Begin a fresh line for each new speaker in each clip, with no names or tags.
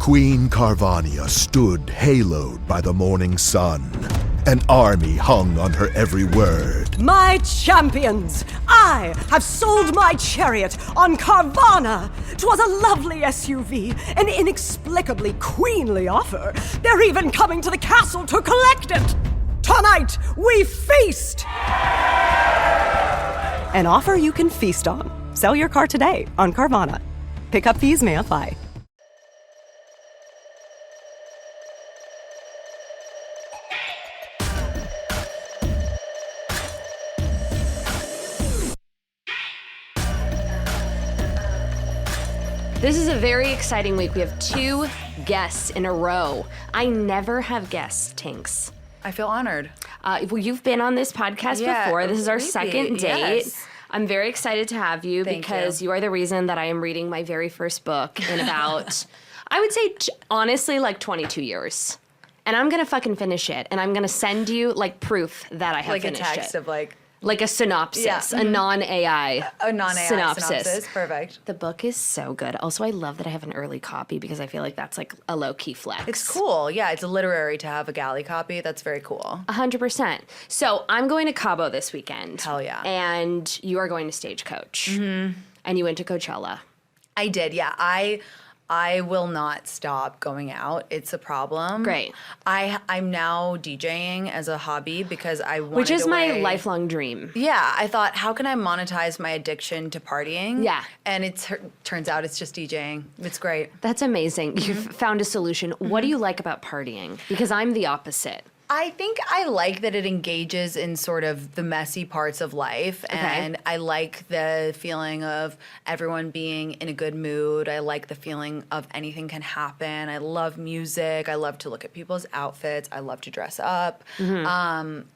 Queen Carvania stood haloed by the morning sun. An army hung on her every word.
My champions, I have sold my chariot on Carvana. 'Twas a lovely SUV, an inexplicably queenly offer. They're even coming to the castle to collect it. Tonight, we feast! An offer you can feast on. Sell your car today on Carvana. Pickup fees may apply.
This is a very exciting week. We have 2 guests in a row. I never have guests, Tinx.
I feel honored.
Well, you've been on this podcast before. This is our second date.
Yes.
I'm very excited to have you because you are the reason that I am reading my very first book in about, I would say, honestly, like 22 years. And I'm going to fucking finish it. And I'm going to send you, like, proof that I have finished it.
Like a text of,
like a synopsis, a non-AI
synopsis. Perfect.
The book is so good. Also, I love that I have an early copy because I feel like that's like a low-key flex.
It's cool. Yeah, it's literary to have a galley copy. That's very cool.
100%. So I'm going to Cabo this weekend.
Hell yeah.
And you are going to Stagecoach. Mm-hmm. And you went to Coachella.
I did, yeah. I will not stop going out. It's a problem.
Great.
I'm now DJing as a hobby because I wanted
Which is my lifelong dream.
Yeah, I thought, how can I monetize my addiction to partying?
Yeah.
And it turns out it's just DJing. It's great.
That's amazing. You've found a solution. What do you like about partying? Because I'm the opposite.
I think I like that it engages in sort of the messy parts of life, and I like the feeling of everyone being in a good mood. I like the feeling of anything can happen. I love music. I love to look at people's outfits. I love to dress up.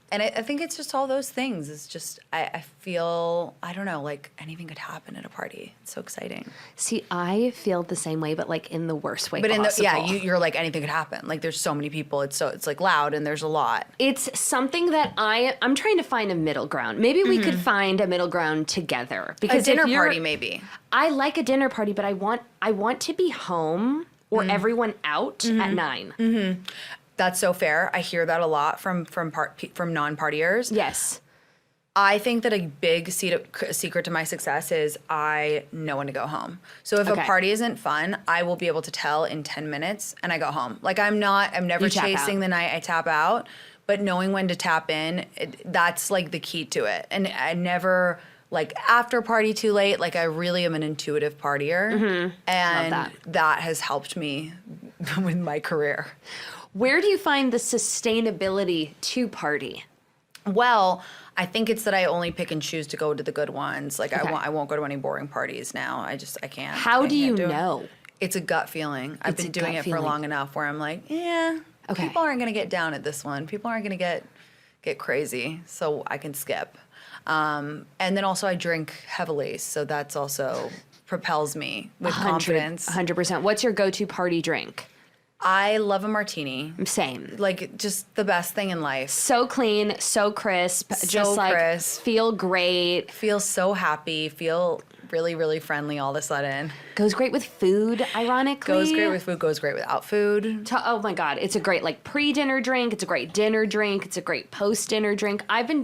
And I think it's just all those things. It's just, I feel, I don't know, like anything could happen at a party. It's so exciting.
See, I feel the same way, but like in the worst way
possible.
But
you're like anything could happen. Like there's so many people. It's like loud and there's a lot.
It's something that I'm trying to find a middle ground. Maybe we could find a middle ground together. Because
a dinner party, maybe.
I like a dinner party, but I want to be home or everyone out at 9.
That's so fair. I hear that a lot from non-partiers.
Yes.
I think that a big secret to my success is I know when to go home. So if a party isn't fun, I will be able to tell in 10 minutes and I go home. Like I'm never chasing the night. I tap out, but knowing when to tap in, that's like the key to it. And I never like after party too late. Like I really am an intuitive partier, and that has helped me with my career.
Where do you find the sustainability to party?
Well, I think it's that I only pick and choose to go to the good ones. Like I won't go to any boring parties now. I can't.
How do you know?
It's a gut feeling. I've been doing it for long enough where I'm like, people aren't going to get down at this one. People aren't going to get crazy, so I can skip. And then also I drink heavily, so that's also propels me with confidence.
100%. What's your go-to party drink?
I love a martini.
Same.
Like, just the best thing in life.
So clean, so crisp. Just like,
crisp.
Feel great.
Feel so happy. Feel really, really friendly all of a sudden.
Goes great with food, ironically.
Goes great with food. Goes great without food.
Oh my God. It's a great, like, pre-dinner drink. It's a great dinner drink. It's a great post-dinner drink.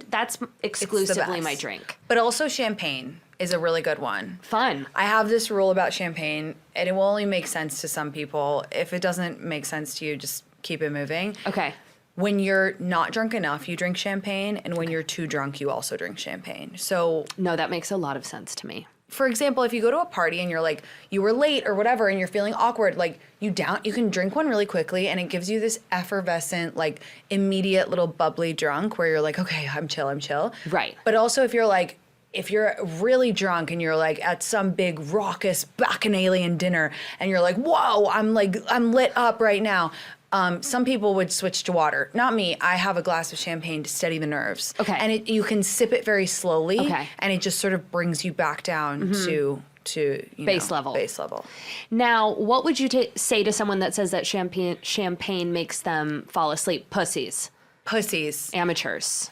That's exclusively my drink.
But also champagne is a really good one.
Fun.
I have this rule about champagne, and it will only make sense to some people. If it doesn't make sense to you, just keep it moving.
Okay.
When you're not drunk enough, you drink champagne, and when you're too drunk, you also drink champagne. So
no, that makes a lot of sense to me.
For example, if you go to a party and you're like, you were late or whatever, and you're feeling awkward, like you can drink one really quickly, and it gives you this effervescent, like immediate little bubbly drunk where you're like, okay, I'm chill.
Right.
But also if you're really drunk and you're like at some big raucous bacchanalian dinner and you're like, whoa, I'm lit up right now. Some people would switch to water. Not me. I have a glass of champagne to steady the nerves.
Okay.
And you can sip it very slowly.
Okay.
And it just sort of brings you back down to
base level.
Base level.
Now, what would you say to someone that says that champagne makes them fall asleep? Pussies. Amateurs,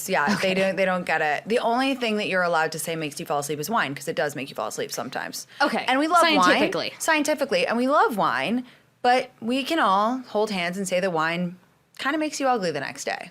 yeah. Okay. They don't get it. The only thing that you're allowed to say makes you fall asleep is wine, because it does make you fall asleep sometimes.
Okay.
And we love
Scientifically.
wine. Scientifically. And we love wine, But we can all hold hands and say that wine kind of makes you ugly the next day.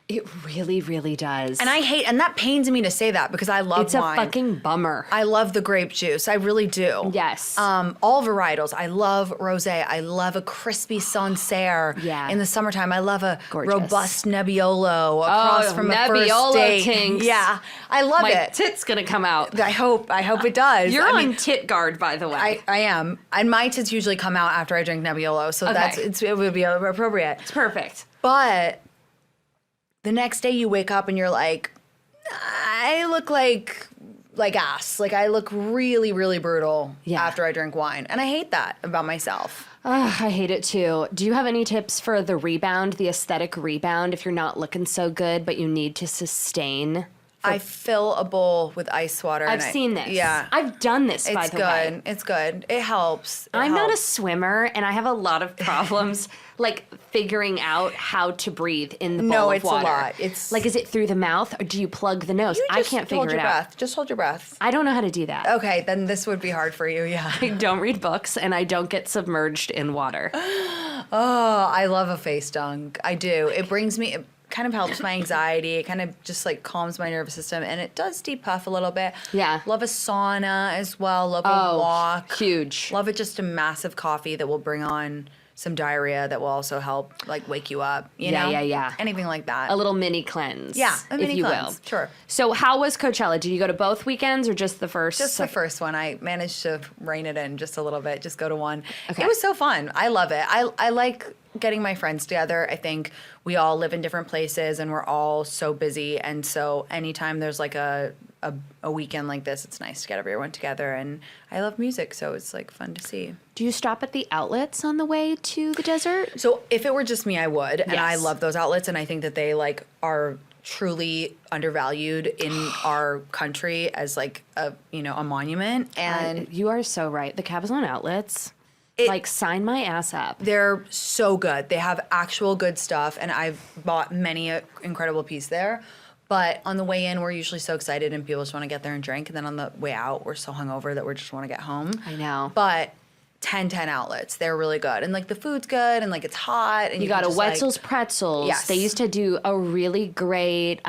It really, really does.
And and that pains me to say that because I love wine.
It's a fucking bummer.
I love the grape juice. I really do.
Yes.
All varietals. I love rosé. I love a crispy Sancerre.
Yeah.
In the summertime, I love a
Gorgeous.
robust Nebbiolo across from a first
Nebbiolo
date.
Tinx.
Yeah, I love
My
it.
tit's gonna come out.
I hope it does.
You're on tit guard, by the way.
I am. And my tits usually come out after I drink Nebbiolo, so it would be appropriate.
It's perfect.
But the next day you wake up and you're like, I look like ass. Like I look really, really brutal after I drink wine. And I hate that about myself.
I hate it too. Do you have any tips for the rebound, the aesthetic rebound, if you're not looking so good, but you need to sustain?
I fill a bowl with ice water.
I've seen this.
Yeah.
I've done this, by the way.
It's good. It helps.
I'm not a swimmer, and I have a lot of problems, like, figuring out how to breathe in the bowl of water.
No, it's a lot. It's
like, is it through the mouth, or do you plug the nose? I can't figure it out.
Just hold your breath.
I don't know how to do that.
Okay, then this would be hard for you, yeah.
I don't read books, and I don't get submerged in water.
Oh, I love a face dunk. I do. It brings me... kind of helps my anxiety. It kind of just like calms my nervous system, and it does depuff a little bit.
Yeah.
Love a sauna as well. Love a walk.
Huge.
Love it. Just a massive coffee that will bring on some diarrhea that will also help like wake you up. You know?
Yeah.
Anything like that.
A little mini cleanse.
Yeah, a mini
if you
cleanse.
will.
Sure.
So how was Coachella? Did you go to both weekends or just the first?
Just the first one. I managed to rein it in just a little bit. Just go to one.
Okay.
It was so fun. I love it. I like getting my friends together. I think we all live in different places and we're all so busy. And so anytime there's like a weekend like this, it's nice to get everyone together. And I love music, so it's like fun to see.
Do you stop at the outlets on the way to the desert?
So if it were just me, I would. And
Yes.
I love those outlets, and I think that they like are truly undervalued in our country as like a monument. And
You are so right. The Cabazon outlets, sign my ass up.
they're so good. They have actual good stuff, and I've bought many an incredible piece there. But on the way in, we're usually so excited and people just want to get there and drink. And then on the way out, we're so hungover that we just want to get home.
I know.
But 10 outlets, they're really good. And like the food's good and like it's hot. And
You got a
can just,
Wetzel's Pretzels.
Yes.
They used to do a really great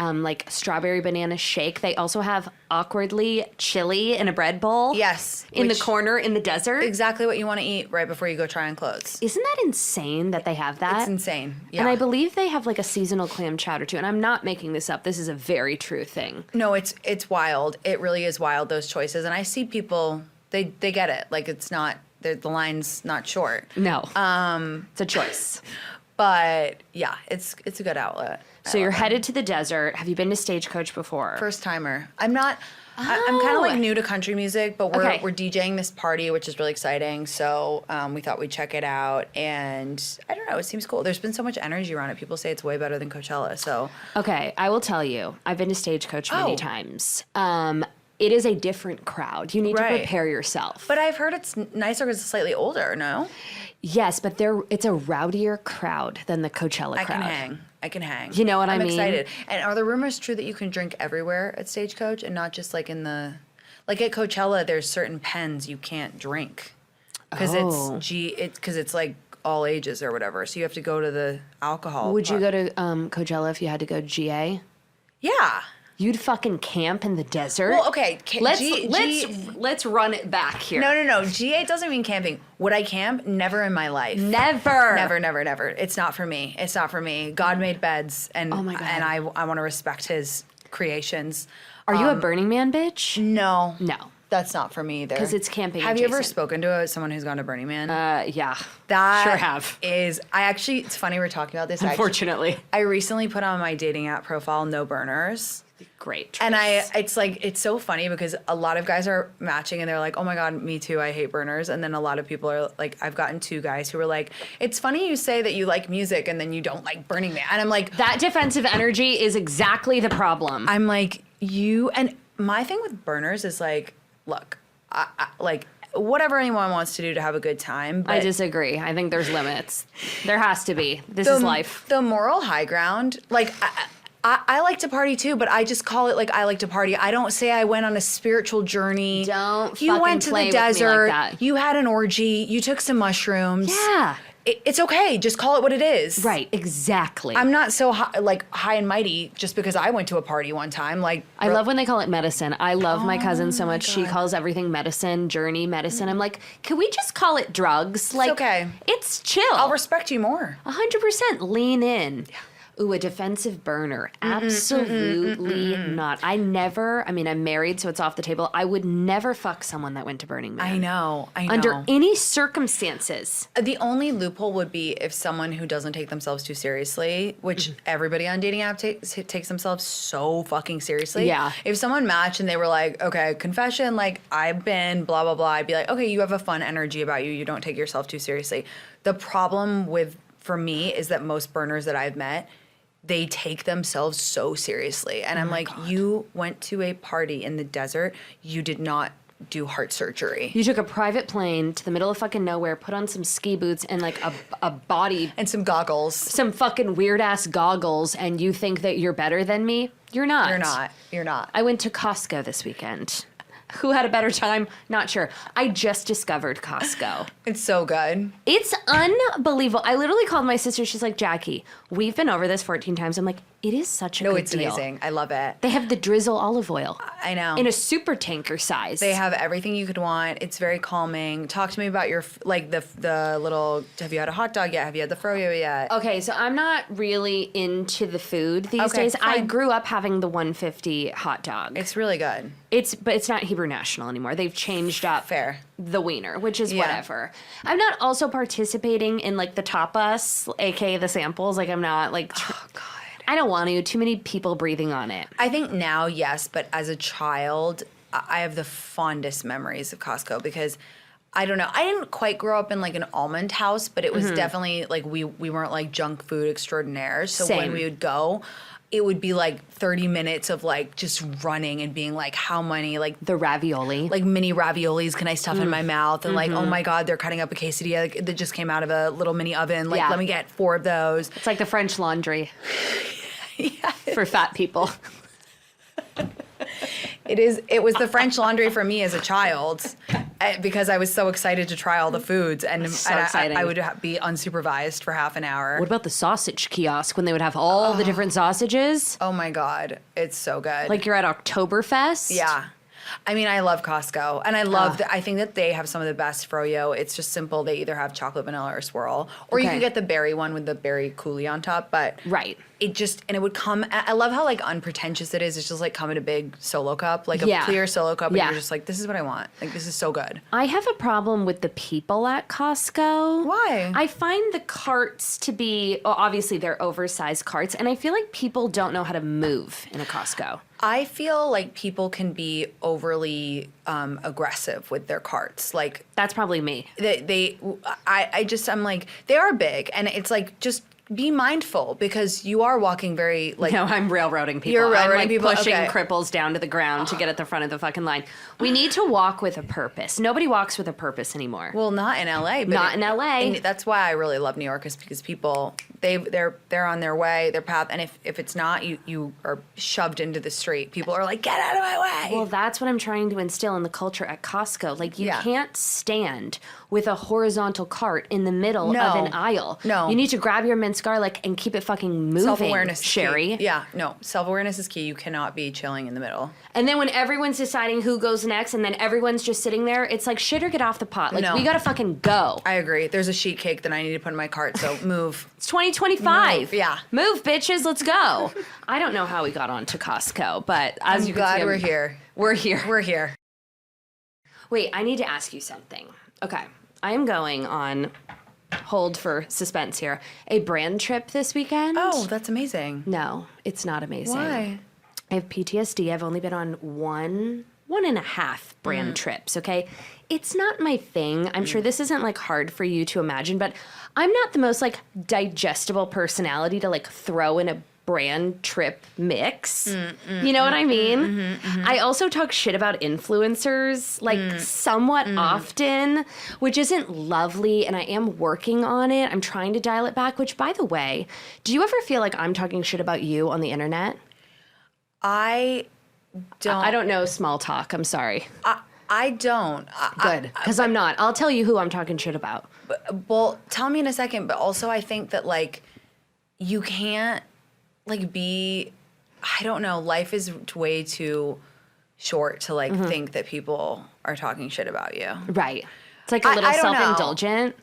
strawberry banana shake. They also have awkwardly chili in a bread bowl.
Yes.
In the corner in the desert.
Exactly what you want to eat right before you go try on clothes.
Isn't that insane that they have that?
It's insane. Yeah.
And I believe they have like a seasonal clam chowder too. And I'm not making this up. This is a very true thing.
No, it's wild. It really is wild, those choices. And I see people, they get it. Like it's not, the line's not short.
No. It's a choice.
But yeah, it's a good outlet.
So you're headed to the desert. Have you been to Stagecoach before?
First timer. I'm not. I'm kind of like new to country music, but we're DJing this party, which is really exciting. So we thought we'd check it out, and I don't know. It seems cool. There's been so much energy around it. People say it's way better than Coachella. So
Okay, I will tell you. I've been to Stagecoach many times. It is a different crowd. You need to prepare yourself.
But I've heard it's nicer because it's slightly older. No.
Yes, but it's a rowdier crowd than the Coachella crowd.
I can hang.
You know what I mean?
I'm excited. And are the rumors true that you can drink everywhere at Stagecoach and not just like like at Coachella? There's certain pens you can't drink because it's like all ages or whatever. So you have to go to the alcohol.
Would you go to Coachella if you had to go GA?
Yeah.
You'd fucking camp in the desert?
Well, okay.
Let's run it back here.
No. GA doesn't mean camping. Would I camp? Never in my life.
Never.
Never. It's not for me. God made beds, and
oh my God.
And I want to respect his creations.
Are you a Burning Man bitch?
No.
That's
not for me either.
Because it's camping.
Have you ever spoken to someone who's gone to Burning Man?
Yeah.
That
sure have.
It's funny we're talking about this.
Unfortunately.
I recently put on my dating app profile, no burners.
Great choice.
And it's so funny because a lot of guys are matching and they're like, oh my God, me too, I hate burners. And then a lot of people are like, I've gotten 2 guys who are like, it's funny you say that you like music and then you don't like Burning Man. And I'm like,
that defensive energy is exactly the problem.
I'm like, and my thing with burners is like, look, I like whatever anyone wants to do to have a good time. But
I disagree. I think there's limits. There has to be. This is life.
The moral high ground, like, I like to party too, but I just call it like I like to party. I don't say I went on a spiritual journey.
Don't
You
fucking
went to
play
the
with me like
desert.
that.
You had an orgy. You took some mushrooms.
Yeah.
It's okay. Just call it what it is.
Right, exactly.
I'm not so high and mighty just because I went to a party one time. Like
I love when they call it medicine. I love my cousin so much. She calls everything medicine, journey, medicine. I'm like, can we just call it drugs? Like,
okay.
It's chill.
I'll respect you more.
100% lean in. Yeah. Ooh, a defensive burner. Absolutely not. I'm married, so it's off the table. I would never fuck someone that went to Burning Man.
I know.
Under any circumstances.
The only loophole would be if someone who doesn't take themselves too seriously, which everybody on dating app takes themselves so fucking seriously.
Yeah.
If someone matched and they were like, okay, confession, like I've been blah, blah, blah, I'd be like, okay, you have a fun energy about you. You don't take yourself too seriously. The problem for me is that most burners that I've met, they take themselves so seriously. And I'm like, you went to a party in the desert. You did not do heart surgery.
You took a private plane to the middle of fucking nowhere, put on some ski boots and like a body.
And some goggles.
Some fucking weird ass goggles, and you think that you're better than me? You're not.
You're not.
I went to Costco this weekend. Who had a better time? Not sure. I just discovered Costco.
It's so good.
It's unbelievable. I literally called my sister. She's like, Jackie, we've been over this 14 times. I'm like, it is such a good deal.
No, it's amazing. I love it.
They have the drizzle olive oil.
I know.
In a super tanker size.
They have everything you could want. It's very calming. Talk to me about your, like, the little, have you had a hot dog yet? Have you had the froyo yet?
Okay, so I'm not really into the food these days.
Fine.
I grew up having the 150 hot dog.
It's really good.
But it's not Hebrew National anymore. They've changed up the wiener, which is whatever. I'm not also participating in like the tapas, aka the samples. Like I'm not like
oh god.
I don't want to. Too many people breathing on it.
I think now, yes, but as a child, I have the fondest memories of Costco because I don't know. I didn't quite grow up in like an almond house, but it was definitely like we weren't like junk food extraordinaires. So when we would go, it would be like 30 minutes of like just running and being like, how many like
the ravioli,
like mini raviolis can I stuff in my mouth? And like, oh my God, they're cutting up a quesadilla that just came out of a little mini oven. Like, let me get 4 of those.
It's like the French Laundry for fat people.
It was the French Laundry for me as a child because I was so excited to try all the foods and I would be unsupervised for half an hour.
What about the sausage kiosk when they would have all the different sausages?
Oh my God. It's so good.
Like you're at Oktoberfest?
Yeah. I mean, I love Costco, and I love I think that they have some of the best froyo. It's just simple. They either have chocolate, vanilla, or swirl, or you can get the berry one with the berry coulis on top. But it would come. I love how like unpretentious it is. It's just like come in a big solo cup, like a clear solo cup, and you're just like, this is what I want. Like this is so good.
I have a problem with the people at Costco.
Why?
I find the carts to be obviously they're oversized carts, and I feel like people don't know how to move in a Costco.
I feel like people can be overly aggressive with their carts. Like
that's probably me.
I'm like, they are big, and it's like just be mindful because you are walking very like.
No, I'm railroading people.
You're railroading
I'm like
people.
Pushing cripples down to the ground to get at the front of the fucking line. We need to walk with a purpose. Nobody walks with a purpose anymore.
Well, not in LA. But
not in LA.
And that's why I really love New York is because people they're on their way, their path, and if it's not, you are shoved into the street. People are like, get out of my way.
Well, that's what I'm trying to instill in the culture at Costco. Like you can't stand with a horizontal cart in the middle of an aisle.
No.
You need to grab your minced garlic and keep it fucking moving.
Self-awareness,
Sherry.
Key. Yeah, no. Self-awareness is key. You cannot be chilling in the middle.
And then when everyone's deciding who goes next and then everyone's just sitting there, it's like shit or get off the pot. Like we gotta fucking go.
I agree. There's a sheet cake that I need to put in my cart, so move.
It's 2025.
Move, yeah.
Move, bitches, let's go. I don't know how we got on to Costco, but as you can see,
we're here.
We're here.
We're here.
Wait, I need to ask you something. Okay. I am going on hold for suspense here. A brand trip this weekend.
Oh, that's amazing.
No, it's not amazing.
Why?
I have PTSD. I've only been on one and a half brand trips, okay? It's not my thing. I'm sure this isn't like hard for you to imagine, but I'm not the most like digestible personality to like throw in a brand trip mix. You know what I mean? I also talk shit about influencers, like somewhat often, which isn't lovely, and I am working on it. I'm trying to dial it back, which, by the way, do you ever feel like I'm talking shit about you on the internet?
I don't
know small talk. I'm sorry.
I don't.
Good, because I'm not. I'll tell you who I'm talking shit about.
Well, tell me in a second, but also I think that, like, you can't, like, be, I don't know, life is way too short to, like, think that people are talking shit about you.
Right. It's like a little self-indulgent.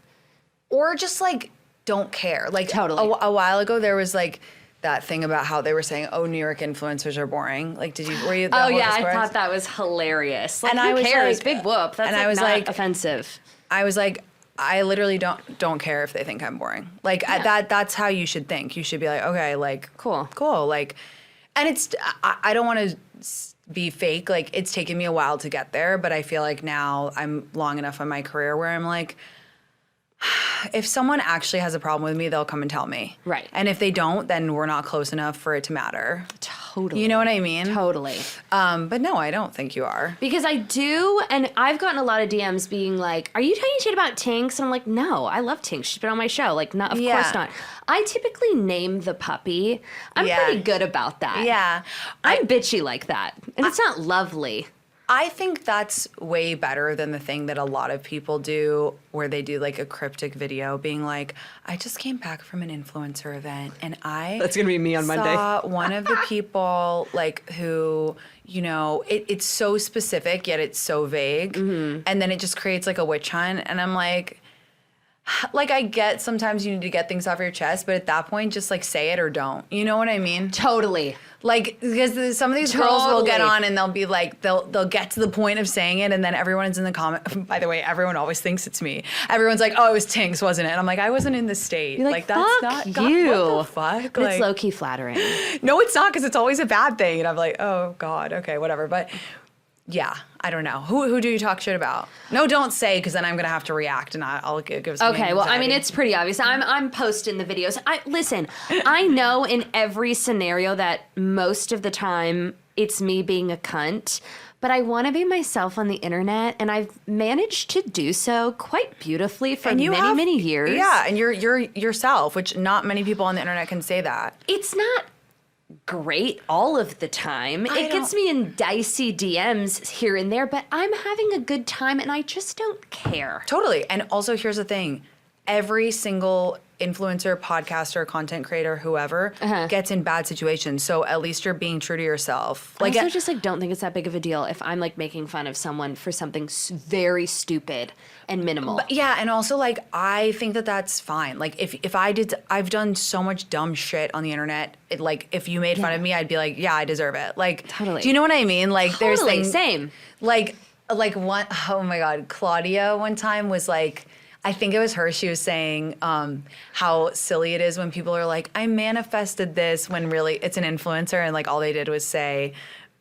Or just, like, don't care. Like,
totally.
A while ago, there was, like, that thing about how they were saying, oh, New York influencers are boring. Like, were you?
Oh, yeah, I thought that was hilarious. Like, and who cares? Big whoop. That's not offensive.
I was like, I literally don't care if they think I'm boring. Like, that's how you should think. You should be like, okay, like, cool. Like, and it's, I don't want to be fake. Like, it's taken me a while to get there, but I feel like now I'm long enough in my career where I'm like, if someone actually has a problem with me, they'll come and tell me.
Right.
And if they don't, then we're not close enough for it to matter.
Totally.
You know what I mean?
Totally.
But no, I don't think you are.
Because I do, and I've gotten a lot of DMs being like, are you talking shit about Tinx? And I'm like, no, I love Tinx. She's been on my show. Like, of course not. I typically name the puppy. I'm pretty good about that.
Yeah.
I'm bitchy like that. And it's not lovely.
I think that's way better than the thing that a lot of people do where they do like a cryptic video being like, I just came back from an influencer event and
That's going to be me on Monday.
Saw one of the people like who, you know, it's so specific yet it's so vague. And then it just creates like a witch hunt. And I'm like, I get sometimes you need to get things off your chest, but at that point, just like say it or don't. You know what I mean?
Totally.
Like, because some of these girls will get on and they'll be like, they'll get to the point of saying it, and then everyone's in the comment. By the way, everyone always thinks it's me. Everyone's like, oh, it was Tinx, wasn't it? And I'm like, I wasn't in the state.
You're like,
that's not
you.
God, what the fuck?
But it's low-key flattering.
No, it's not, because it's always a bad thing. And I'm like, oh, God, okay, whatever. But yeah, I don't know. Who do you talk shit about? No, don't say, because then I'm gonna have to react, and I'll give some
Okay, well, I mean, it's pretty obvious. I'm posting the videos. Listen, I know in every scenario that most of the time it's me being a cunt, but I want to be myself on the internet, and I've managed to do so quite beautifully for many years.
Yeah, and you're yourself, which not many people on the internet can say that.
It's not great all of the time. It gets me in dicey DMs here and there, but I'm having a good time and I just don't care.
Totally. And also, here's the thing. Every single influencer, podcaster, content creator, whoever gets in bad situations. So at least you're being true to yourself.
I also just don't think it's that big of a deal if I'm like making fun of someone for something very stupid and minimal.
But yeah, and also like I think that that's fine. Like if I've done so much dumb shit on the internet. Like if you made fun of me, I'd be like, yeah, I deserve it. Like
totally.
Do you know what I mean? Like there's things,
same.
Like one, oh my God, Claudia one time was like, I think it was her. She was saying how silly it is when people are like, I manifested this, when really it's an influencer and like all they did was say,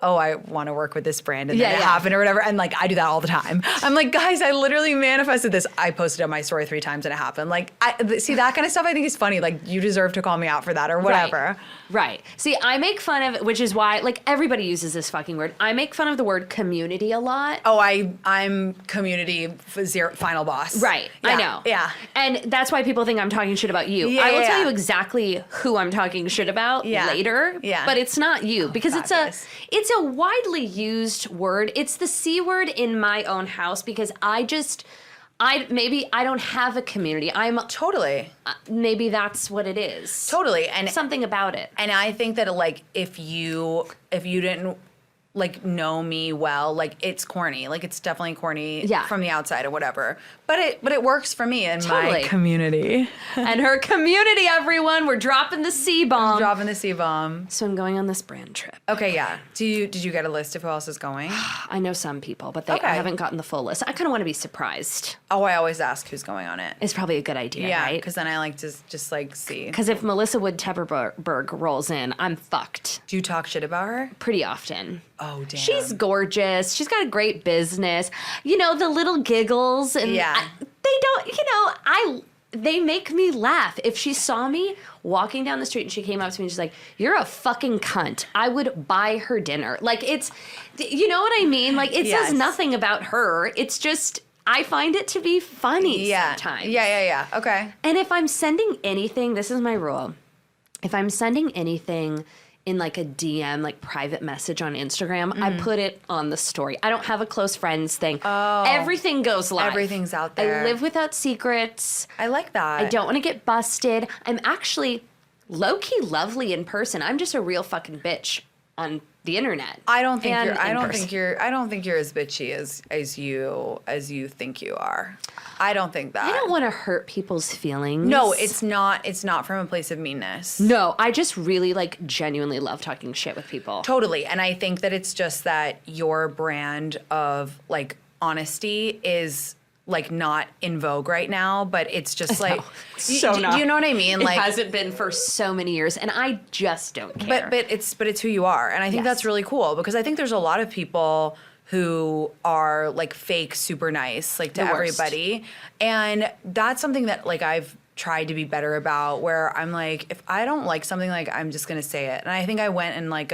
oh, I want to work with this brand, and then it happened or whatever. And like, I do that all the time. I'm like, guys, I literally manifested this. I posted on my story 3 times and it happened. Like, see, that kind of stuff I think is funny. Like, you deserve to call me out for that or whatever.
Right. See, I make fun of, which is why, like, everybody uses this fucking word. I make fun of the word community a lot.
Oh, I'm community final boss.
Right.
Yeah.
I know.
Yeah.
And that's why people think I'm talking shit about you.
Yeah,
I will tell you exactly who I'm talking shit about later.
Yeah.
But it's not you, because
fabulous.
it's a widely used word. It's the C word in my own house, because I don't have a community. I'm
totally.
Maybe that's what it is.
Totally. And
something about it.
And I think that like if you didn't like know me well, like it's corny. Like it's definitely corny from the outside or whatever. But it works for me and my community.
And her community, everyone. We're dropping the C-bomb.
Dropping the C-bomb.
So I'm going on this brand trip.
Okay, yeah. Did you get a list of who else is going?
I know some people, but I haven't gotten the full list. I kind of want to be surprised.
Oh, I always ask who's going on it.
It's probably a good idea,
right?
Yeah,
because then I like to just like see.
Because if Melissa Wood Tepperberg rolls in, I'm fucked.
Do you talk shit about her?
Pretty often.
Oh, damn.
She's gorgeous. She's got a great business. You know, the little giggles and they don't, they make me laugh. If she saw me walking down the street and she came up to me and she's like, "You're a fucking cunt," I would buy her dinner. Like, it's, you know what I mean? Like, it says nothing about her. It's just, I find it to be funny sometimes.
Yeah. Okay.
And if I'm sending anything, this is my rule. If I'm sending anything in like a DM, like private message on Instagram, I put it on the story. I don't have a close friends thing. Oh. Everything goes live.
Everything's out there.
I live without secrets.
I like that.
I don't want to get busted. I'm actually low-key lovely in person. I'm just a real fucking bitch on the internet.
I don't think you're as bitchy as you think you are. I don't think that.
I don't want to hurt people's feelings.
No, it's not from a place of meanness.
No, I just really like genuinely love talking shit with people.
Totally. And I think that it's just that your brand of like honesty is like not in vogue right now, but it's just like, do you know what I mean? Like,
it hasn't been for so many years, and I just don't care.
But it's who you are, and I think that's really cool, because I think there's a lot of people who are like fake super nice, like to everybody, and that's something that like I've tried to be better about, where I'm like, if I don't like something, like I'm just gonna say it. And I think I went in like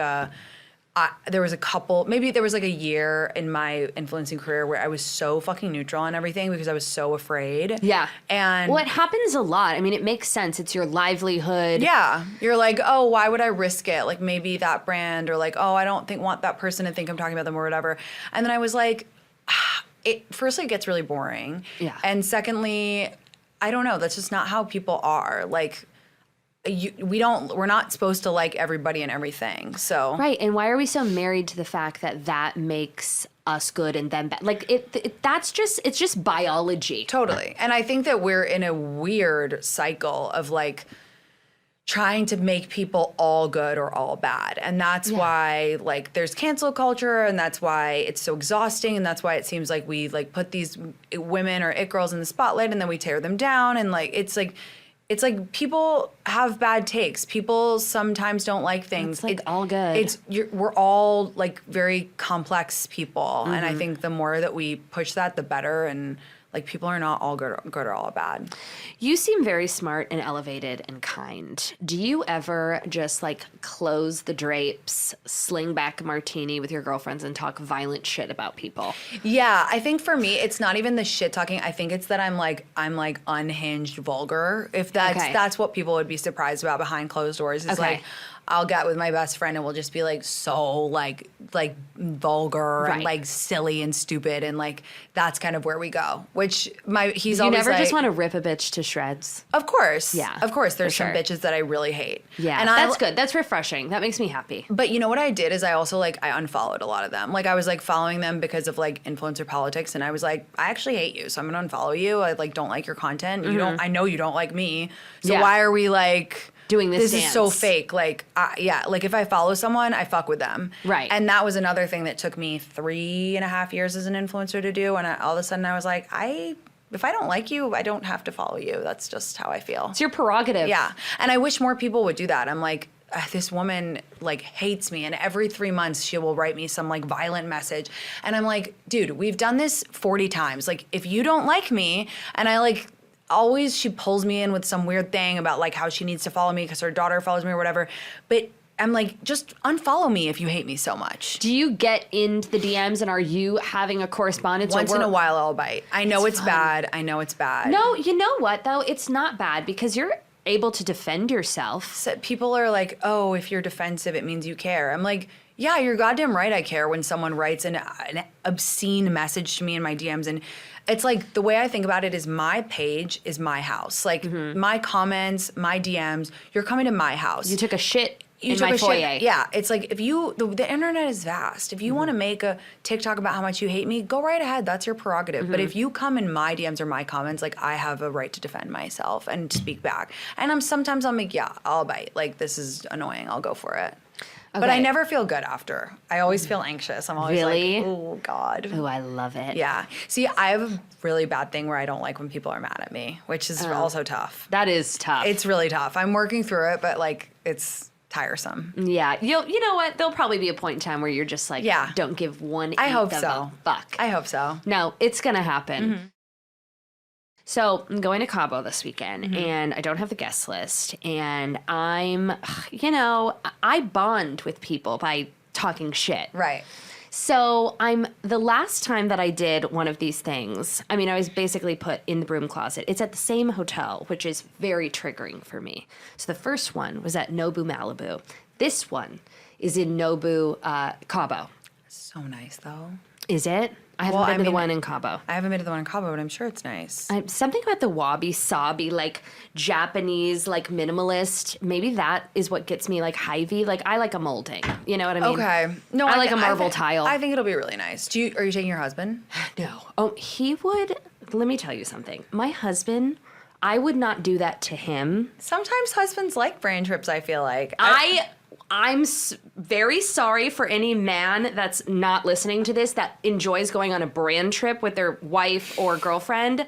there was like a year in my influencing career where I was so fucking neutral on everything because I was so afraid.
Yeah.
And
well, it happens a lot. I mean, it makes sense. It's your livelihood.
Yeah. You're like, oh, why would I risk it? Like maybe that brand, or like, oh, I don't want that person to think I'm talking about them or whatever. And then I was like, firstly, it gets really boring.
Yeah.
And secondly, I don't know. That's just not how people are. Like, we're not supposed to like everybody and everything. So
right. And why are we so married to the fact that makes us good and them bad? Like it's just biology.
Totally. And I think that we're in a weird cycle of like trying to make people all good or all bad. And that's why like there's cancel culture, and that's why it's so exhausting, and that's why it seems like we like put these women or it girls in the spotlight and then we tear them down, and like it's like people have bad takes. People sometimes don't like things.
It's like all good.
We're all like very complex people, and I think the more that we push that, the better. And like people are not all good or all bad.
You seem very smart and elevated and kind. Do you ever just like close the drapes, sling back a martini with your girlfriends, and talk violent shit about people?
Yeah, I think for me, it's not even the shit talking. I think it's that I'm like unhinged, vulgar. If that's what people would be surprised about behind closed doors. Is like, I'll get with my best friend and we'll just be like so like vulgar and like silly and stupid, and like that's kind of where we go. Which he's
you
always
never
like,
just want to rip a bitch to shreds.
Of course,
yeah,
of course. There's some bitches that I really hate.
Yeah, and that's good. That's refreshing. That makes me happy.
But you know what I did is I also like I unfollowed a lot of them. Like I was like following them because of like influencer politics, and I was like, I actually hate you, so I'm gonna unfollow you. I like don't like your content. You don't. I know you don't like me. So why are we like
doing this
is so fake. Like, like if I follow someone, I fuck with them.
Right.
And that was another thing that took me 3.5 years as an influencer to do. And all of a sudden I was like, if I don't like you, I don't have to follow you. That's just how I feel.
It's your prerogative.
Yeah. And I wish more people would do that. I'm like, this woman like hates me, and every 3 months she will write me some like violent message. And I'm like, dude, we've done this 40 times. Like if you don't like me, and I like, always she pulls me in with some weird thing about like how she needs to follow me because her daughter follows me or whatever. But I'm like, just unfollow me if you hate me so much.
Do you get into the DMs, and are you having a correspondence?
Once in a while I'll bite. I know it's bad. I know it's bad.
No, you know what though? It's not bad because you're able to defend yourself.
So people are like, oh, if you're defensive, it means you care. I'm like, yeah, you're goddamn right I care when someone writes an obscene message to me in my DMs. And it's like, the way I think about it is my page is my house. Like my comments, my DMs, you're coming to my house.
You took a shit in my foyer.
Yeah, it's like if the internet is vast. If you want to make a TikTok about how much you hate me, go right ahead. That's your prerogative. But if you come in my DMs or my comments, like I have a right to defend myself and speak back. And sometimes I'm like, yeah, I'll bite. Like this is annoying. I'll go for it. Okay. But I never feel good after. I always feel anxious. I'm always like, oh, God.
Oh, I love it.
Yeah. See, I have a really bad thing where I don't like when people are mad at me, which is also tough.
That is tough.
It's really tough. I'm working through it, but like it's tiresome.
Yeah. You know what? There'll probably be a point in time where you're just like, don't give one
I hope
of
so.
a fuck.
I hope so.
No, it's going to happen. So I'm going to Cabo this weekend, and I don't have the guest list, and I bond with people by talking shit.
Right.
So the last time that I did one of these things, I was basically put in the broom closet. It's at the same hotel, which is very triggering for me. So the first one was at Nobu Malibu. This one is in Nobu Cabo.
So nice, though.
Is it? I haven't been to the one in Cabo.
I haven't been to the one in Cabo, but I'm sure it's nice.
Something about the wabi-sabi, like Japanese, like minimalist. Maybe that is what gets me like Hy-Vee. Like I like a molding. You know what I mean?
Okay. No,
I like a marble tile.
I think it'll be really nice. Are you taking your husband?
No. Oh, he would. Let me tell you something. My husband, I would not do that to him.
Sometimes husbands like brand trips, I feel like.
I'm very sorry for any man that's not listening to this that enjoys going on a brand trip with their wife or girlfriend.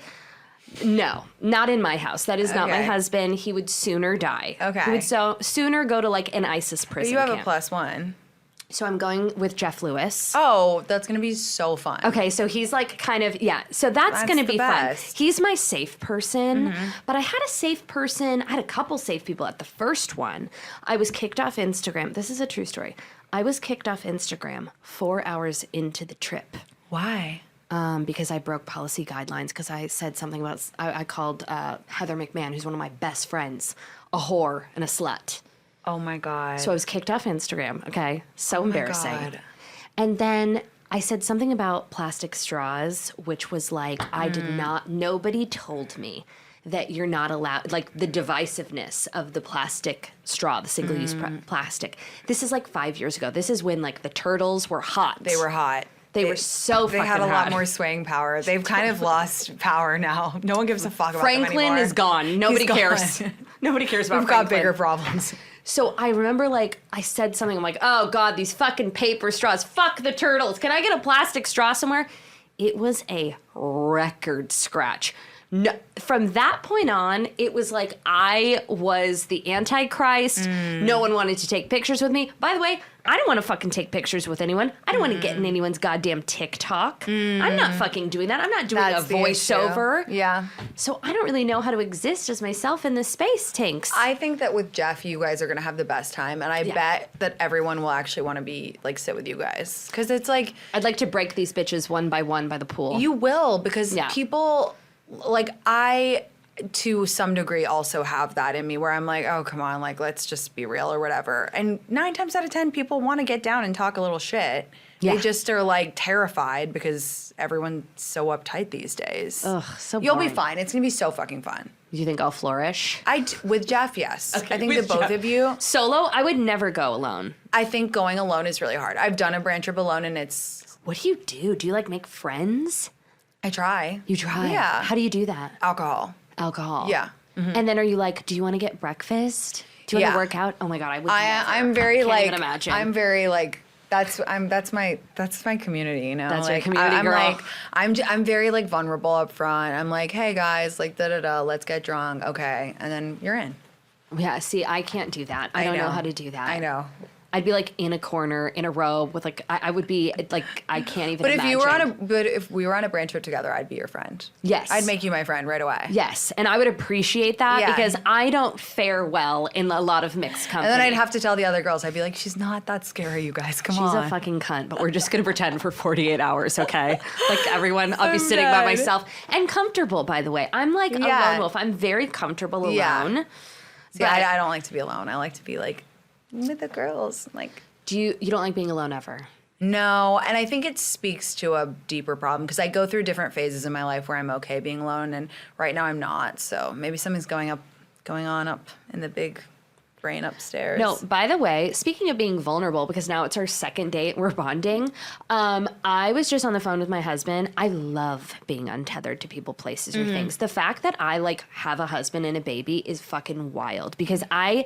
No, not in my house. That is not my husband. He would sooner die.
Okay.
He would sooner go to like an ISIS prison
But you have
camp.
a plus one.
So I'm going with Jeff Lewis.
Oh, that's going to be so fun.
Okay, so he's like kind of, so that's going to be fun. He's my safe person, but I had a couple safe people at the first one. I was kicked off Instagram. This is a true story. I was kicked off Instagram 4 hours into the trip.
Why?
Because I broke policy guidelines because I said something about, I called Heather McMahon, who's one of my best friends, a whore and a slut.
Oh my God.
So I was kicked off Instagram. Okay. So embarrassing.
God.
And then I said something about plastic straws, which was like, nobody told me that you're not allowed, like the divisiveness of the plastic straw, the single-use plastic. This is like 5 years ago. This is when like the turtles were hot.
They were hot.
They were so fucking hot.
They had a lot more swaying power. They've kind of lost power now. No one gives a fuck about them anymore.
Franklin is gone. Nobody cares. Nobody cares about
We've
Franklin.
got bigger problems.
So I remember, like, I said something, I'm like, oh, God, these fucking paper straws. Fuck the turtles. Can I get a plastic straw somewhere? It was a record scratch. No, from that point on, it was like I was the Antichrist. No one wanted to take pictures with me. By the way, I don't want to fucking take pictures with anyone. I don't want to get in anyone's goddamn TikTok. I'm not fucking doing that. I'm not doing a voiceover.
Yeah.
So I don't really know how to exist as myself in this space, Tinx.
I think that with Jeff, you guys are going to have the best time. And I bet that everyone will actually want to be, like, sit with you guys. Because it's like...
I'd like to break these bitches one by the pool.
You will, because people... Like, I, to some degree, also have that in me where I'm like, oh, come on, like, let's just be real or whatever. And 9 times out of 10, people want to get down and talk a little shit. Yeah. They just are, like, terrified because everyone's so uptight these days.
Ugh, so boring.
You'll be fine. It's going to be so fucking fun.
You think I'll flourish?
With Jeff, yes.
Okay,
I think the both of you.
Solo, I would never go alone.
I think going alone is really hard. I've done a brand trip alone, and it's...
What do you do? Do you, like, make friends?
I try.
You try?
Yeah.
How do you do that?
Alcohol.
Yeah. Mm-hmm. And then are you like, do you want to get breakfast? Do you want to work out? Oh my God, I would never.
I'm very
Can't
like,
even imagine.
I'm very like, that's my community, you know?
That's
like,
your community, girl.
Like, I'm very like vulnerable up front. I'm like, hey guys, like let's get drunk. Okay. And then you're in.
Yeah, see, I can't do that. I don't know how to do that.
I know.
I'd be like in a corner in a row with like I would be like I can't even.
But
imagine.
if we were on a brand trip together, I'd be your friend.
Yes,
I'd make you my friend right away.
Yes, and I would appreciate that because I don't fare well in a lot one company.
And then I'd have to tell the other girls. I'd be like, she's not that scary, you guys. Come on.
She's a fucking cunt, but we're just gonna pretend for 48 hours, okay? Like everyone, I'll be sitting by myself and comfortable. By the way, I'm like a lone wolf. I'm very comfortable alone.
Yeah. See, I don't like to be alone. I like to be like with the girls, like.
You don't like being alone ever?
No, and I think it speaks to a deeper problem because I go through different phases in my life where I'm okay being alone, and right now I'm not. So maybe something's going on up in the big brain upstairs.
No, by the way, speaking of being vulnerable, because now it's our second date, we're bonding. I was just on the phone with my husband. I love being untethered to people, places, or things. The fact that I like have a husband and a baby is fucking wild because I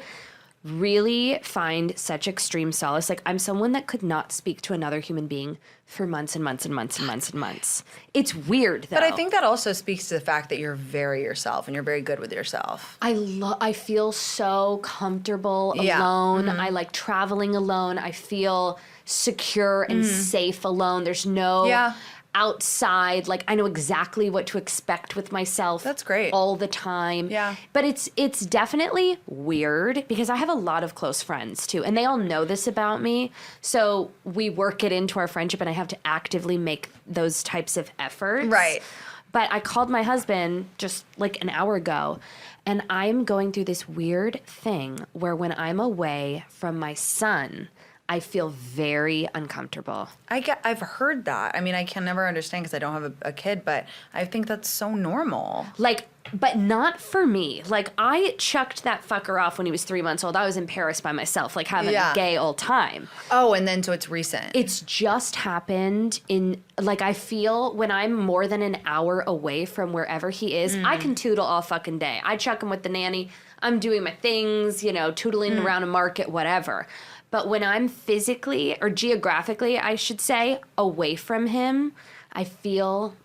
really find such extreme solace. Like, I'm someone that could not speak to another human being for months and months and months and months and months. It's weird, though.
But I think that also speaks to the fact that you're very yourself and you're very good with yourself.
I feel so comfortable alone. I like traveling alone. I feel secure and safe alone. There's no outside. Like, I know exactly what to expect with myself.
That's great.
All the time.
Yeah.
But it's definitely weird because I have a lot of close friends too, and they all know this about me. So we work it into our friendship, and I have to actively make those types of efforts.
Right.
But I called my husband just like an hour ago, and I'm going through this weird thing where when I'm away from my son, I feel very uncomfortable.
I've heard that. I mean, I can never understand because I don't have a kid, but I think that's so normal.
Like, but not for me. Like, I chucked that fucker off when he was 3 months old. I was in Paris by myself, like having a gay old time.
Oh, and then so it's recent.
It's just happened in, like, I feel when I'm more than an hour away from wherever he is, I can tootle all fucking day. I chuck him with the nanny. I'm doing my things, you know, tootling around a market, whatever. But when I'm physically, or geographically, I should say, away from him, I feel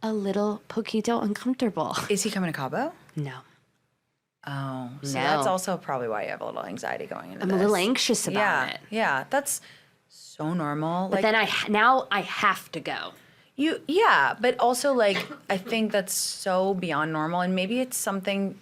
a little poquito uncomfortable.
Is he coming to Cabo?
No.
Oh, so
No.
that's also probably why you have a little anxiety going into
I'm
this.
a little anxious about it.
Yeah, that's so normal.
But then now I have to go.
But also, like, I think that's so beyond normal, and maybe it's something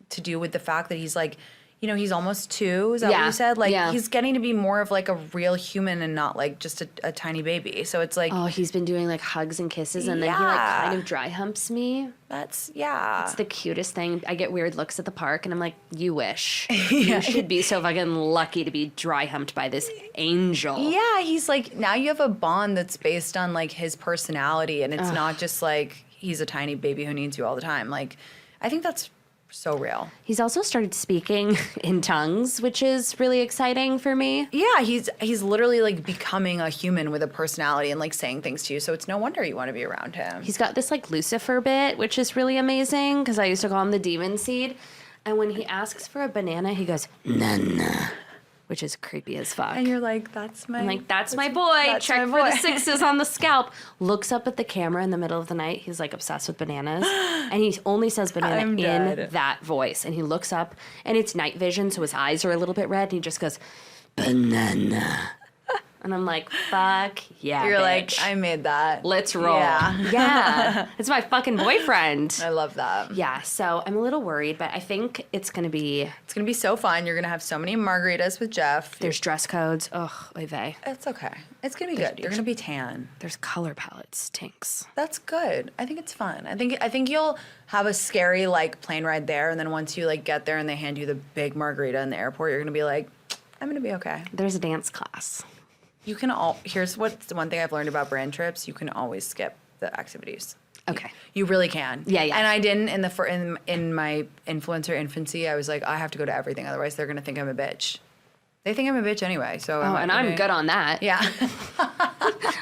to do with the fact that he's like, you know, he's almost 2. Is that what you said? Like, he's getting to be more of like a real human and not like just a tiny baby. So it's like,
oh, he's been doing like hugs and kisses, and then he like kind of dry humps me.
It's
the cutest thing. I get weird looks at the park, and I'm like, you wish. You should be so fucking lucky to be dry humped by this angel.
Yeah, he's like, now you have a bond that's based on like his personality, and it's not just like he's a tiny baby who needs you all the time. Like, I think that's so real.
He's also started speaking in tongues, which is really exciting for me.
Yeah, he's literally like becoming a human with a personality and like saying things to you. So it's no wonder you want to be around him.
He's got this like Lucifer bit, which is really amazing because I used to call him the demon seed. And when he asks for a banana, he goes, "Nana," which is creepy as fuck.
And you're like, that's my
boy. Check for the 6s on the scalp. Looks up at the camera in the middle of the night. He's like obsessed with bananas. And he only says banana in that voice. And he looks up and it's night vision, so his eyes are a little bit red. And he just goes, "Banana." And I'm like, fuck yeah,
You're
bitch.
like, I made that.
Let's roll. Yeah. It's my fucking boyfriend.
I love that.
Yeah, so I'm a little worried, but I think it's going to be...
It's going to be so fun. You're going to have so many margaritas with Jeff.
There's dress codes. Ugh, oy vey.
It's okay. It's going to be good. You're going to be tan.
There's color palettes, Tinx.
That's good. I think it's fun. I think you'll have a scary, like, plane ride there, and then once you, like, get there and they hand you the big margarita in the airport, you're going to be like, I'm going to be okay.
There's a dance class.
You can here's what's the one thing I've learned about brand trips. You can always skip the activities.
Okay.
You really can.
Yeah.
And I didn't in my influencer infancy. I was like, I have to go to everything, otherwise they're gonna think I'm a bitch. They think I'm a bitch anyway. So
I'm good on that.
Yeah.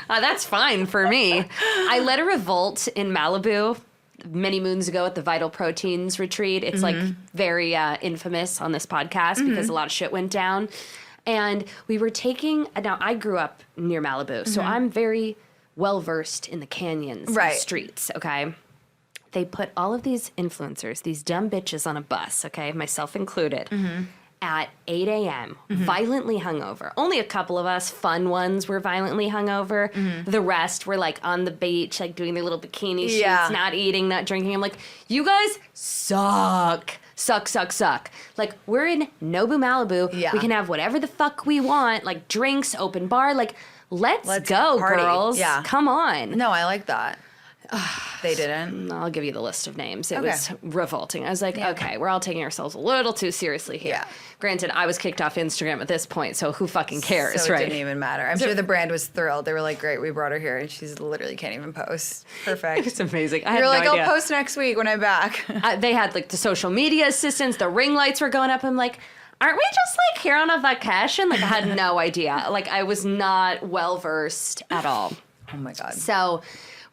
That's fine for me. I led a revolt in Malibu many moons ago at the Vital Proteins retreat. It's like very infamous on this podcast because a lot of shit went down. And we were now I grew up near Malibu, so I'm very well versed in the canyons and streets, okay? They put all of these influencers, these dumb bitches on a bus, okay, myself included, at 8 a.m., violently hungover. Only a couple of us, fun ones, were violently hungover. The rest were like on the beach, like doing their little bikini shoots, not eating, not drinking. I'm like, you guys suck. Suck. Like, we're in Nobu, Malibu.
Yeah.
We can have whatever the fuck we want, like drinks, open bar. Like, let's go,
party.
girls.
Yeah.
Come on.
No, I like that. They didn't.
I'll give you the list of names. It was revolting. I was like, okay, we're all taking ourselves a little too seriously here. Yeah. Granted, I was kicked off Instagram at this point, so who fucking cares,
so
right?
It didn't even matter. I'm sure the brand was thrilled. They were like, great, we brought her here, and she's literally can't even post. Perfect.
It's amazing.
You're like, I'll post next week when I'm back.
They had like the social media assistants, the ring lights were going up. I'm like, aren't we just like here on a vacation? Like, I had no idea. Like, I was not well versed at all.
Oh my God.
So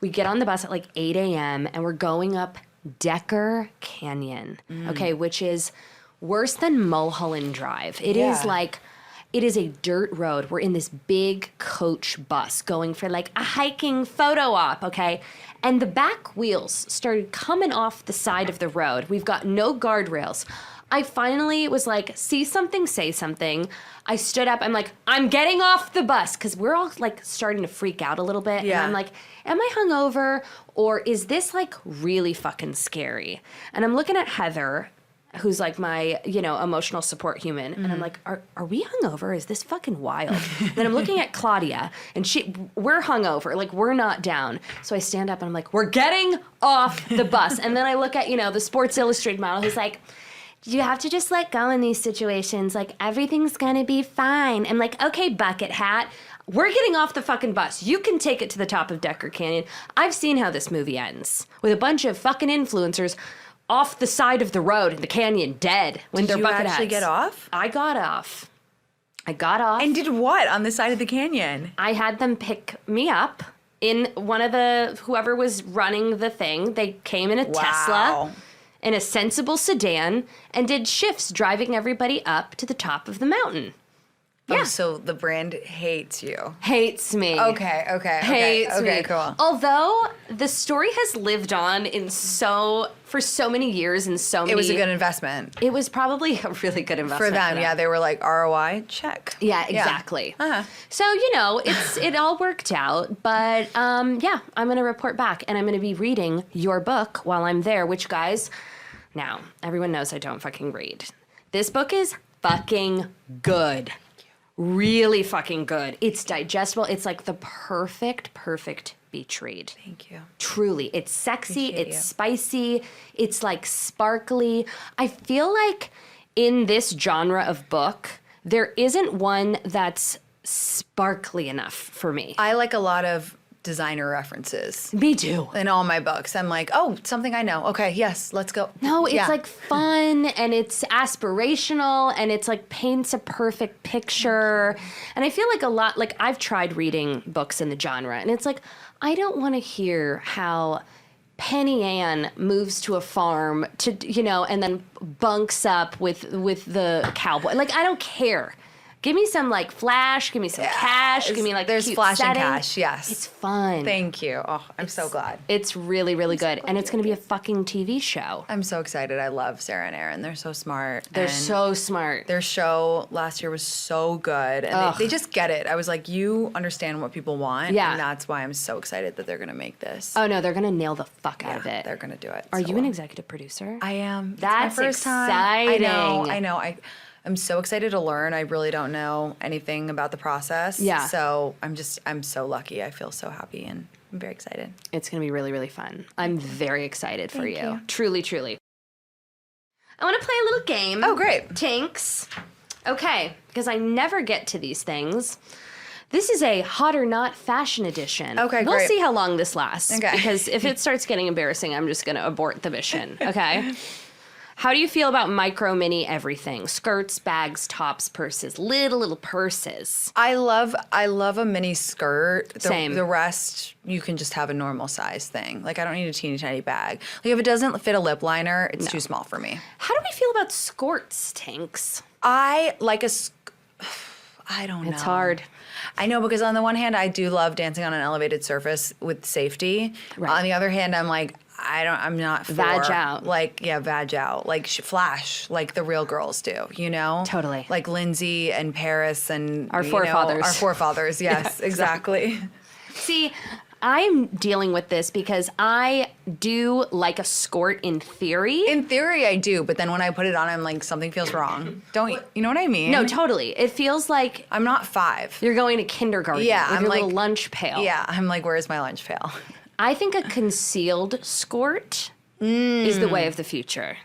we get on the bus at like 8 a.m. and we're going up Decker Canyon, okay, which is worse than Mulholland Drive. It is like, it is a dirt road. We're in this big coach bus going for like a hiking photo op, okay? And the back wheels started coming off the side of the road. We've got no guardrails. I finally was like, see something, say something. I stood up. I'm like, I'm getting off the bus. Because we're all like starting to freak out a little bit.
Yeah.
And I'm like, am I hungover? Or is this like really fucking scary? And I'm looking at Heather, who's like my, emotional support human. And I'm like, are we hungover? Is this fucking wild? Then I'm looking at Claudia, and we're hungover. Like, we're not down. So I stand up and I'm like, we're getting off the bus. And then I look at, the Sports Illustrated model who's like, you have to just let go in these situations. Like, everything's gonna be fine. I'm like, okay, bucket hat. We're getting off the fucking bus. You can take it to the top of Decker Canyon. I've seen how this movie ends. With a bunch of fucking influencers off the side of the road in the canyon, dead when they're bucket hats.
Did you actually get off?
I got off.
And did what on the side of the canyon?
I had them pick me up in one of whoever was running the thing. They came in a Tesla, in a sensible sedan, and did shifts driving everybody up to the top of the mountain. Yeah.
Oh, so the brand hates you.
Hates me.
Okay.
Hates me.
Okay, cool.
Although the story has lived on for so many years and so many.
It was a good investment.
It was probably a really good investment
for them. Yeah, they were like, ROI, check.
Yeah, exactly.
Yeah. Uh-huh.
So, it all worked out. But, I'm going to report back. And I'm going to be reading your book while I'm there, which, guys, now, everyone knows I don't fucking read. This book is fucking good. Really fucking good. It's digestible. It's like the perfect beach read.
Thank you.
Truly. It's sexy.
Appreciate
It's
you.
spicy. It's like sparkly. I feel like in this genre of book, there isn't one that's sparkly enough for me.
I like a lot of designer references.
Me too.
In all my books. I'm like, oh, something I know. Okay, yes, let's go.
No, it's like fun and it's aspirational and it's like paints a perfect picture. And I feel like a lot, like I've tried reading books in the genre and it's like, I don't want to hear how Penny Ann moves to a farm to, and then bunks up with the cowboy. Like, I don't care. Give me some like flash, give me some cash, give me like
there's
cute
flash
setting.
and cash, yes.
It's fun.
Thank you. Oh, I'm so glad.
It's really, really good. And it's going to be a fucking TV show.
I'm so excited. I love Sarah and Aaron. They're so smart.
They're so smart.
Their show last year was so good. And they just get it. I was like, you understand what people want.
Yeah.
And that's why I'm so excited that they're going to make this.
Oh, no, they're going to nail the fuck out of it.
They're going to do it.
Are you an executive producer?
I am.
That's
it's my first
exciting.
Time. I know. I'm so excited to learn. I really don't know anything about the process.
Yeah.
So I'm so lucky. I feel so happy and I'm very excited.
It's going to be really, really fun. I'm very excited for
Thank you.
Truly, truly. I want to play a little game.
Oh, great.
Tinx. Okay, because I never get to these things. This is a hot or not fashion edition.
Okay,
We'll
great.
see how long this lasts.
Okay.
Because if it starts getting embarrassing, I'm just going to abort the mission. Okay? How do you feel about micro, mini, everything? Skirts, bags, tops, purses, little purses.
I love a mini skirt.
Same.
The rest, you can just have a normal size thing. Like, I don't need a teeny tiny bag. Like, if it doesn't fit a lip liner, it's too small for me.
How do we feel about skirts, Tinx?
I like I don't know.
It's hard.
I know, because on the one hand, I do love dancing on an elevated surface with safety.
Right.
On the other hand, I'm like, I'm not for.
Vag out.
Like, yeah, vag out. Like, flash, like the real girls do,
Totally.
Like Lindsay and Paris and
Our forefathers.
Our forefathers, yes, exactly.
See, I'm dealing with this because I do like a skirt in theory.
In theory, I do, but then when I put it on, I'm like, something feels wrong. You know what I mean?
No, totally. It feels like
I'm not 5.
you're going to kindergarten with
I'm
your
like,
little lunch pail.
Yeah, I'm like, where's my lunch pail?
I think a concealed skirt is the way of the future.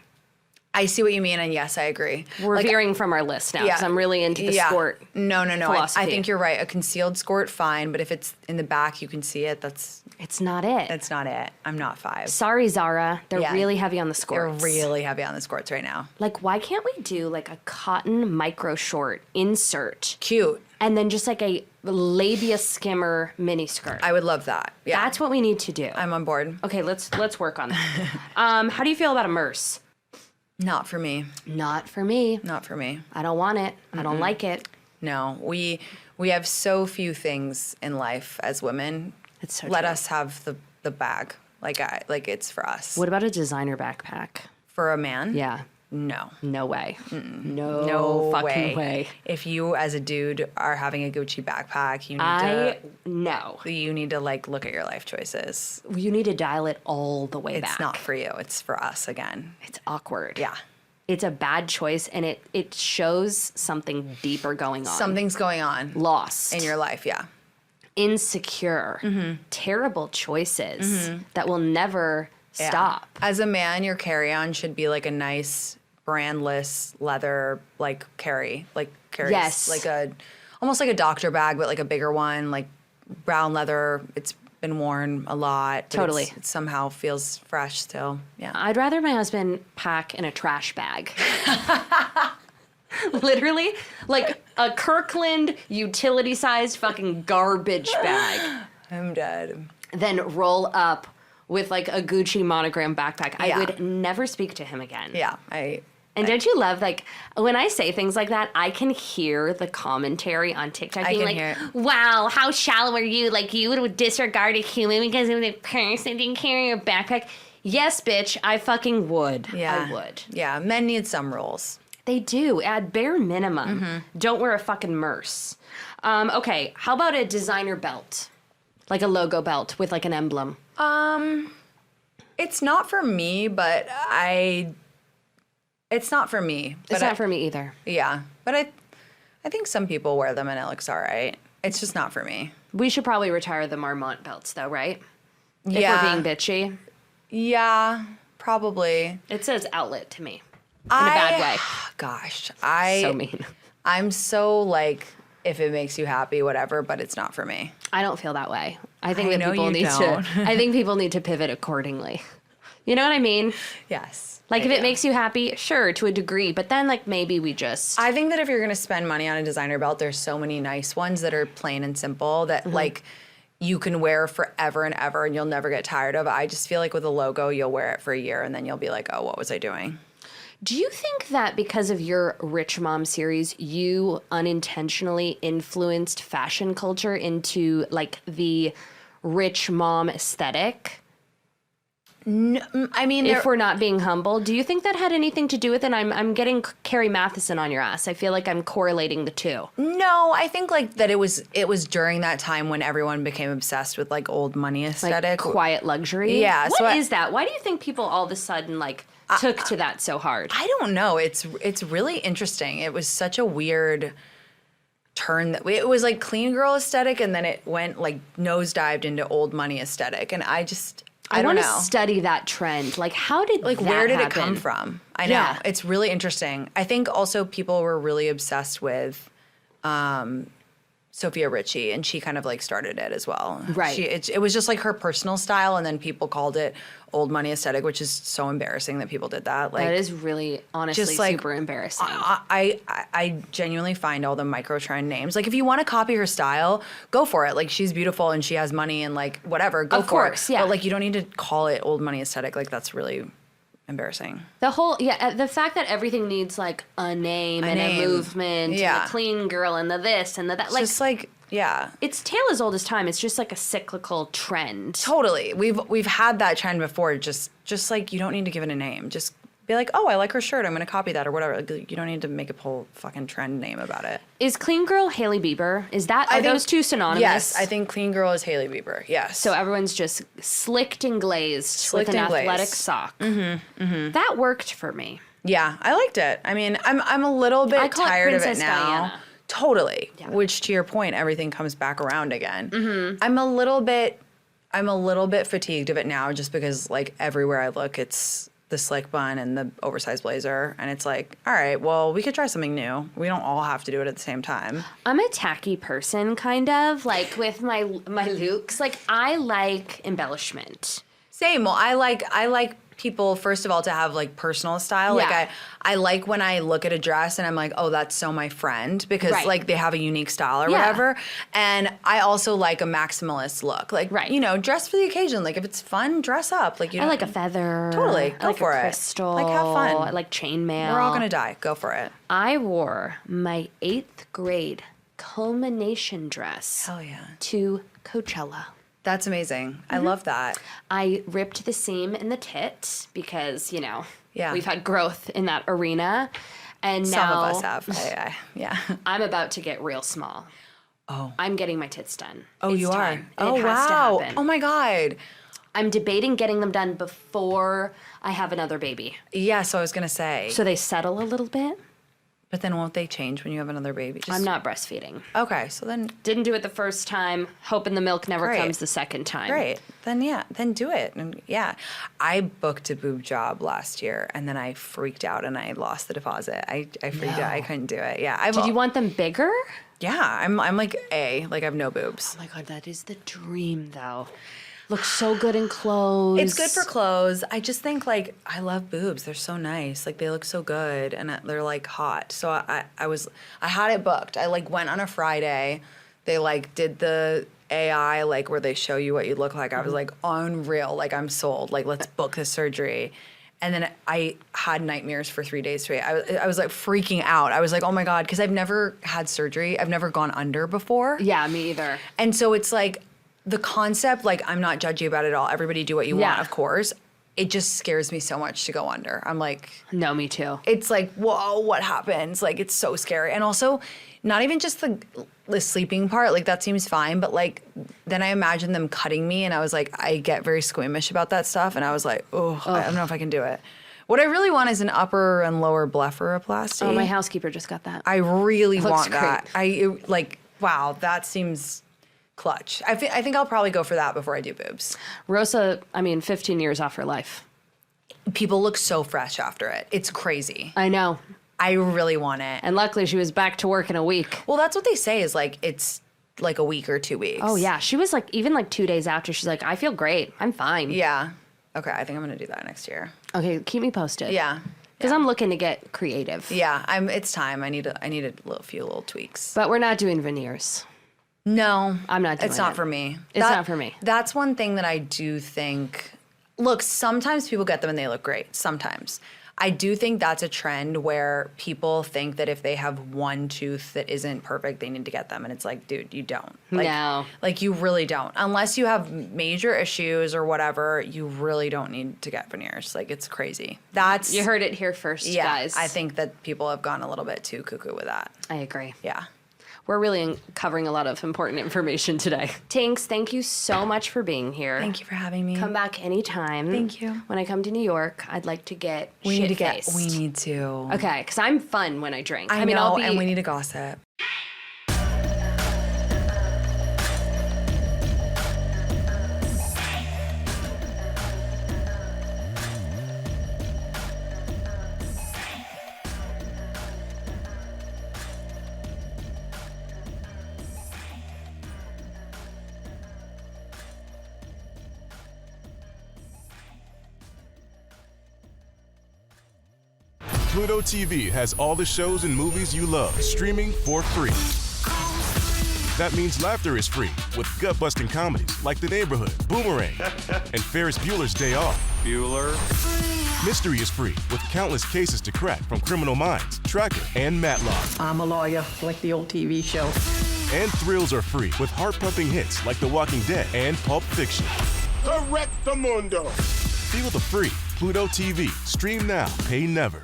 I see what you mean, and yes, I agree.
We're veering from our list now because I'm really into the skirt.
No.
philosophy.
I think you're right. A concealed skirt, fine, but if it's in the back, you can see it.
It's not it.
That's not it. I'm not 5.
Sorry, Zara. They're
Yeah.
really heavy on the
They're
skirts.
really heavy on the skirts right now.
Like, why can't we do like a cotton micro short insert
Cute.
and then just like a labia skimmer mini skirt?
I would love that. Yeah.
That's what we need to do.
I'm on board.
Okay, let's work on that. How do you feel about a merce?
Not for me.
Not for me.
Not for me.
I don't want it. I don't like it.
No. We have so few things in life as women.
It's so
Let
true.
us have the bag. Like it's for us.
What about a designer backpack?
For a man?
Yeah.
No.
No way.
No
fucking way.
If you, as a dude, are having a Gucci backpack, you need to like look at your life choices.
You need to dial it all the way back.
It's not for you. It's for us again.
It's awkward.
Yeah.
It's a bad choice, and it shows something deeper going on.
Something's going on.
Lost.
In your life, yeah.
Insecure. Terrible choices that will never stop.
As a man, your carry-on should be like a nice brandless leather like carry.
Yes.
Like almost like a doctor bag, but like a bigger one, like brown leather. It's been worn a lot.
Totally.
It somehow feels fresh still. Yeah.
I'd rather my husband pack in a trash bag. Literally, like a Kirkland utility-sized fucking garbage bag.
I'm dead.
Then roll up with like a Gucci monogram backpack. I would never speak to him again.
Yeah.
And don't you love, like, when I say things like that, I can hear the commentary on TikTok being like, wow, how shallow are you? Like, you would disregard a human because of the person didn't carry a backpack. Yes, bitch, I fucking would.
Yeah.
I would.
Yeah, men need some rules.
They do, at bare minimum. Don't wear a fucking merce. Okay, how about a designer belt? Like a logo belt with like an emblem.
It's not for me, but it's not for me.
It's not for me either.
Yeah, but I think some people wear them and it looks all right. It's just not for me.
We should probably retire the Marmont belts though, right?
Yeah.
If we're being bitchy.
Yeah, probably.
It says outlet to me. In a bad way.
Gosh,
So mean.
I'm so like, if it makes you happy, whatever, but it's not for me.
I don't feel that way. I think
I
that
know
people
you
need
don't.
to. I think people need to pivot accordingly. You know what I mean?
Yes.
Like if it makes you happy, sure, to a degree, but then like maybe we just.
I think that if you're gonna spend money on a designer belt, there's so many nice ones that are plain and simple that like you can wear forever and ever and you'll never get tired of. I just feel like with a logo, you'll wear it for a year and then you'll be like, oh, what was I doing?
Do you think that because of your Rich Mom series, you unintentionally influenced fashion culture into like the rich mom aesthetic?
No, I mean,
if we're not being humble, do you think that had anything to do with it? I'm getting Carrie Mathison on your ass. I feel like I'm correlating the two.
No, I think like that it was during that time when everyone became obsessed with like old money aesthetic.
Like quiet luxury?
Yeah.
What is that? Why do you think people all of a sudden like took to that so hard?
I don't know. It's really interesting. It was such a weird turn that it was like clean girl aesthetic and then it went like nosedived into old money aesthetic. And I don't
want to
know.
study that trend. Like, how did
like
that
where did
happen?
it come from? I know.
Yeah.
It's really interesting. I think also people were really obsessed with Sophia Richie, and she kind of like started it as well.
Right.
It was just like her personal style, and then people called it old money aesthetic, which is so embarrassing that people did that. Like
that is really, honestly,
just like,
super embarrassing.
I genuinely find all the micro trend names. Like if you want to copy her style, go for it. Like she's beautiful and she has money and like whatever, go for it.
Of course, yeah.
But like you don't need to call it old money aesthetic. Like that's really embarrassing.
The fact that everything needs like a name and a movement, and the clean girl and the this and the that. Like,
just like, yeah.
It's tale as old as time. It's just like a cyclical trend.
Totally. We've had that trend before. Just like you don't need to give it a name. Just be like, oh, I like her shirt. I'm going to copy that or whatever. Like, you don't need to make a whole fucking trend name about it.
Is clean girl Hailey Bieber? Are those two synonymous?
Yes, I think clean girl is Hailey Bieber. Yes.
So everyone's just slicked and glazed with an athletic sock. That worked for me.
Yeah, I liked it. I mean, I'm a little bit tired of it now.
Diana.
Totally. Yeah. Which, to your point, everything comes back around again. I'm a little bit fatigued of it now, just because like everywhere I look, it's the slick bun and the oversized blazer, and it's like, all right, well, we could try something new. We don't all have to do it at the same time.
I'm a tacky person, kind of like with my looks. Like I like embellishment.
Same. Well, I like people, first of all, to have like personal style.
Yeah.
Like I like when I look at a dress and I'm like, oh, that's so my friend, because like they have a unique style or whatever. And I also like a maximalist look. Like, you know, dress for the occasion. Like if it's fun, dress up. Like
I like a feather.
Totally. Go for it.
Crystal.
Like have fun.
I like chainmail.
We're all gonna die. Go for it.
I wore my 8th grade culmination dress.
Hell yeah.
To Coachella.
That's amazing. I love that.
I ripped the seam in the tit because,
Yeah.
we've had growth in that arena. And
Some
now
of us have. Yeah.
I'm about to get real small.
Oh.
I'm getting my tits done.
Oh,
It's
you
time.
are? Oh,
It has to
wow.
happen.
Oh, my God.
I'm debating getting them done before I have another baby.
Yeah, so I was going to say.
So they settle a little bit.
But then won't they change when you have another baby?
I'm not breastfeeding.
Okay, so then.
Didn't do it the first time, hoping the milk never
Great.
comes the second time.
Great. Then do it. And yeah. I booked a boob job last year and then I freaked out and I lost the deposit. I freaked out. I couldn't do it. Yeah.
Did you want them bigger?
Yeah. I'm like I have no boobs.
Oh my God, that is the dream though. Looks so good in clothes.
It's good for clothes. I just think like I love boobs. They're so nice. Like they look so good and they're like hot. So I had it booked. I like went on a Friday. They like did the AI like where they show you what you look like. I was like unreal. Like I'm sold. Like let's book the surgery. And then I had nightmares for 3 days straight. I was like freaking out. I was like, oh my God, because I've never had surgery. I've never gone under before.
Yeah, me either.
And so it's like the concept, like I'm not judgy about it at all. Everybody do what you want, of course. It just scares me so much to go under. I'm like,
no, me too.
it's like, whoa, what happens? Like it's so scary. And also not even just the sleeping part, like that seems fine, but like then I imagine them cutting me and I was like, I get very squeamish about that stuff. And I was like, I don't know if I can do it. What I really want is an upper and lower blepharoplasty.
Oh, my housekeeper just got that.
I really want
great.
that. Wow, that seems clutch. I think I'll probably go for that before I do boobs.
Rosa, 15 years off her life.
People look so fresh after it. It's crazy.
I know.
I really want it.
And luckily she was back to work in a week.
Well, that's what they say is like it's like a week or 2 weeks.
Oh, yeah. She was like, even like 2 days after, she's like, I feel great. I'm fine.
Yeah. Okay, I think I'm going to do that next year.
Okay, keep me posted.
Yeah.
Because I'm looking to get creative.
Yeah, it's time. I need a few little tweaks.
But we're not doing veneers.
No.
I'm not doing
It's not
it.
for me.
It's not for me.
That's one thing that I do think. Look, sometimes people get them and they look great. Sometimes. I do think that's a trend where people think that if they have one tooth that isn't perfect, they need to get them. And it's like, dude, you don't. Like,
No.
Like, you really don't. Unless you have major issues or whatever, you really don't need to get veneers. Like, it's crazy. That's.
You heard it here first, guys.
I think that people have gone a little bit too cuckoo with that.
I agree.
Yeah.
We're really covering a lot of important information today. Tinx, thank you so much for being here.
Thank you for having me.
Come back anytime.
Thank you.
When I come to New York, I'd like to get
We need
shit-faced.
to.
Okay, because I'm fun when I drink.
I
mean,
know,
I'll be.
and we need to gossip.
Pluto TV has all the shows and movies you love streaming for free. That means laughter is free with gut-busting comedies like The Neighborhood, Boomerang, and Ferris Bueller's Day Off.
Bueller.
Mystery is free with countless cases to crack from Criminal Minds, Tracker, and Matlock.
I'm a lawyer, like the old TV show.
And thrills are free with heart-pumping hits like The Walking Dead and Pulp Fiction.
Correctamundo.
Feel the free Pluto TV. Stream now, pay never.